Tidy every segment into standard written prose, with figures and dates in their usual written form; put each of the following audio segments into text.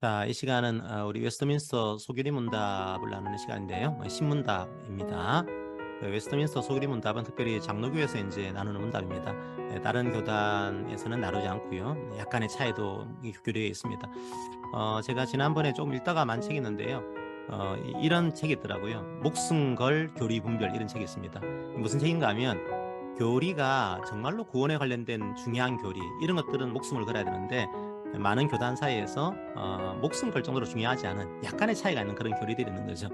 자, 이 시간은 우리 웨스트민스터 소규리 문답을 나누는 시간인데요. 신문답입니다. 웨스트민스터 소규리 문답은 특별히 장로교에서 이제 나누는 문답입니다. 다른 교단에서는 나누지 않고요. 약간의 차이도 이 교류에 있습니다. 제가 지난번에 조금 읽다가 만 책이 있는데요. 이런 책이 있더라고요. 목숨 걸 교리 분별 이런 책이 있습니다. 무슨 책인가 하면 교리가 정말로 구원에 관련된 중요한 교리 이런 것들은 목숨을 걸어야 되는데 많은 교단 사이에서 목숨 걸 정도로 중요하지 않은 약간의 차이가 있는 그런 교리들이 있는 거죠.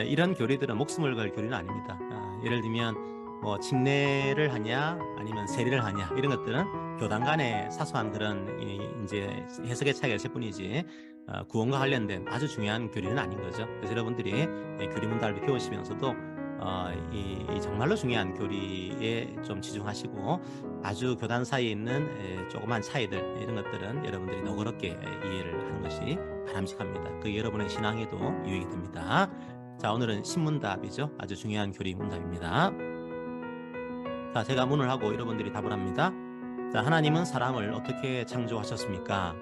이런 교리들은 목숨을 걸 교리는 아닙니다. 예를 들면 뭐 침례를 하냐 아니면 세례를 하냐 이런 것들은 교단 간의 사소한 그런 이제 해석의 차이가 있을 뿐이지 구원과 관련된 아주 중요한 교리는 아닌 거죠. 그래서 여러분들이 교리 문답을 배우시면서도 이 정말로 중요한 교리에 좀 집중하시고 아주 교단 사이에 있는 조그만 차이들 이런 것들은 여러분들이 너그럽게 이해를 하는 것이 바람직합니다. 그게 여러분의 신앙에도 유익이 됩니다. 자, 오늘은 신문답이죠. 아주 중요한 교리 문답입니다. 자, 제가 문을 하고 여러분들이 답을 합니다. 자, 하나님은 사람을 어떻게 창조하셨습니까?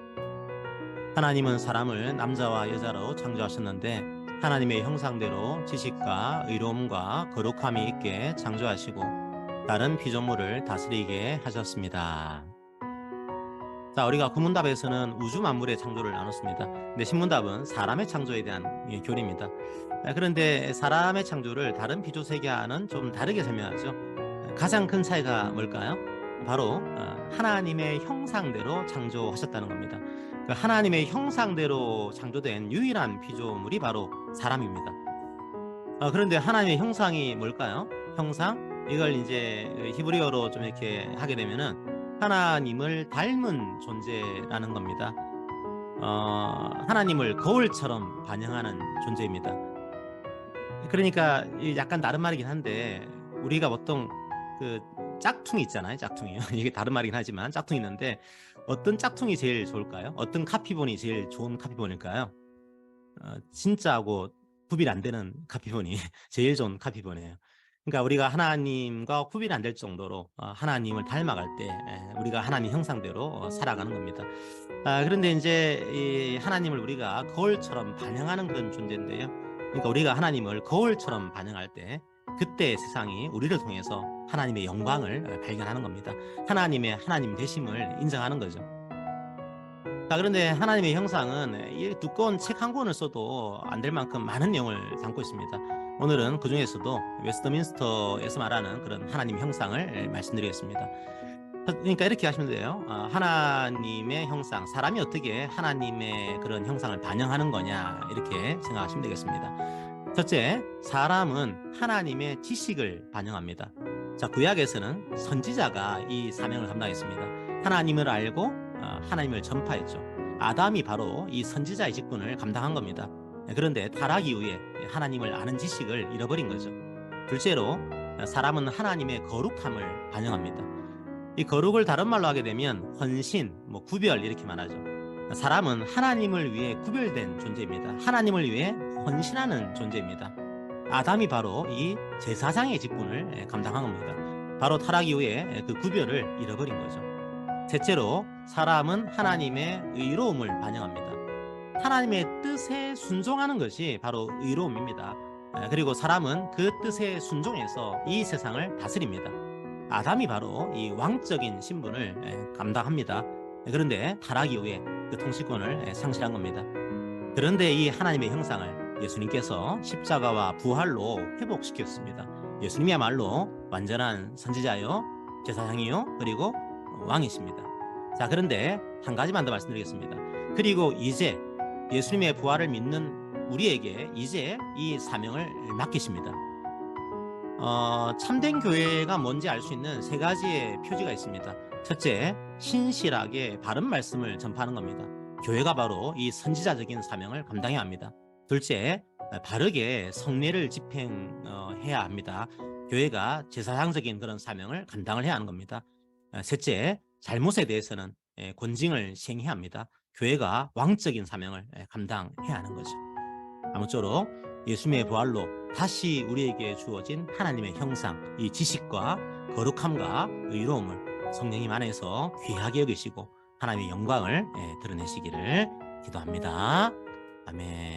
하나님은 사람을 남자와 여자로 창조하셨는데 하나님의 형상대로 지식과 의로움과 거룩함이 있게 창조하시고 다른 피조물을 다스리게 하셨습니다. 자, 우리가 구문답에서는 우주 만물의 창조를 나눴습니다. 근데 신문답은 사람의 창조에 대한 교리입니다. 그런데 사람의 창조를 다른 피조 세계와는 좀 다르게 설명하죠. 가장 큰 차이가 뭘까요? 바로 하나님의 형상대로 창조하셨다는 겁니다. 그 하나님의 형상대로 창조된 유일한 피조물이 바로 사람입니다. 그런데 하나님의 형상이 뭘까요? 형상? 이걸 이제 히브리어로 좀 이렇게 하게 되면은 하나님을 닮은 존재라는 겁니다. 하나님을 거울처럼 반영하는 존재입니다. 그러니까 약간 다른 말이긴 한데 우리가 보통 그 짝퉁이 있잖아요. 짝퉁이요. 이게 다른 말이긴 하지만 짝퉁이 있는데 어떤 짝퉁이 제일 좋을까요? 어떤 카피본이 제일 좋은 카피본일까요? 진짜하고 구별 안 되는 카피본이 제일 좋은 카피본이에요. 그러니까 우리가 하나님과 구별 안 될 정도로 하나님을 닮아갈 때 우리가 하나님 형상대로 살아가는 겁니다. 그런데 이제 이 하나님을 우리가 거울처럼 반영하는 그런 존재인데요. 그러니까 우리가 하나님을 거울처럼 반영할 때 그때 세상이 우리를 통해서 하나님의 영광을 발견하는 겁니다. 하나님의 하나님 되심을 인정하는 거죠. 자, 그런데 하나님의 형상은 이 두꺼운 책 한 권을 써도 안 될 만큼 많은 내용을 담고 있습니다. 오늘은 그 중에서도 웨스트민스터에서 말하는 그런 하나님 형상을 말씀드리겠습니다. 그러니까 이렇게 하시면 돼요. 하나님의 형상, 사람이 어떻게 하나님의 그런 형상을 반영하는 거냐 이렇게 생각하시면 되겠습니다. 첫째, 사람은 하나님의 지식을 반영합니다. 자, 구약에서는 선지자가 이 사명을 감당했습니다. 하나님을 알고 하나님을 전파했죠. 아담이 바로 이 선지자의 직분을 감당한 겁니다. 그런데 타락 이후에 하나님을 아는 지식을 잃어버린 거죠. 둘째로 사람은 하나님의 거룩함을 반영합니다. 이 거룩을 다른 말로 하게 되면 헌신, 구별 이렇게 말하죠. 사람은 하나님을 위해 구별된 존재입니다. 하나님을 위해 헌신하는 존재입니다. 아담이 바로 이 제사장의 직분을 감당한 겁니다. 바로 타락 이후에 그 구별을 잃어버린 거죠. 셋째로 사람은 하나님의 의로움을 반영합니다. 하나님의 뜻에 순종하는 것이 바로 의로움입니다. 그리고 사람은 그 뜻에 순종해서 이 세상을 다스립니다. 아담이 바로 이 왕적인 신분을 감당합니다. 그런데 타락 이후에 그 통치권을 상실한 겁니다. 그런데 이 하나님의 형상을 예수님께서 십자가와 부활로 회복시켰습니다. 예수님이야말로 완전한 선지자요, 제사장이요, 그리고 왕이십니다. 자, 그런데 한 가지만 더 말씀드리겠습니다. 그리고 이제 예수님의 부활을 믿는 우리에게 이제 이 사명을 맡기십니다. 참된 교회가 뭔지 알 수 있는 세 가지의 표지가 있습니다. 첫째, 신실하게 바른 말씀을 전파하는 겁니다. 교회가 바로 이 선지자적인 사명을 감당해야 합니다. 둘째, 바르게 성례를 집행해야 합니다. 교회가 제사장적인 그런 사명을 감당을 해야 하는 겁니다. 셋째, 잘못에 대해서는 권징을 시행해야 합니다. 교회가 왕적인 사명을 감당해야 하는 거죠. 아무쪼록 예수님의 부활로 다시 우리에게 주어진 하나님의 형상, 이 지식과 거룩함과 의로움을 성령님 안에서 귀하게 여기시고 하나님의 영광을 드러내시기를 기도합니다. 아멘.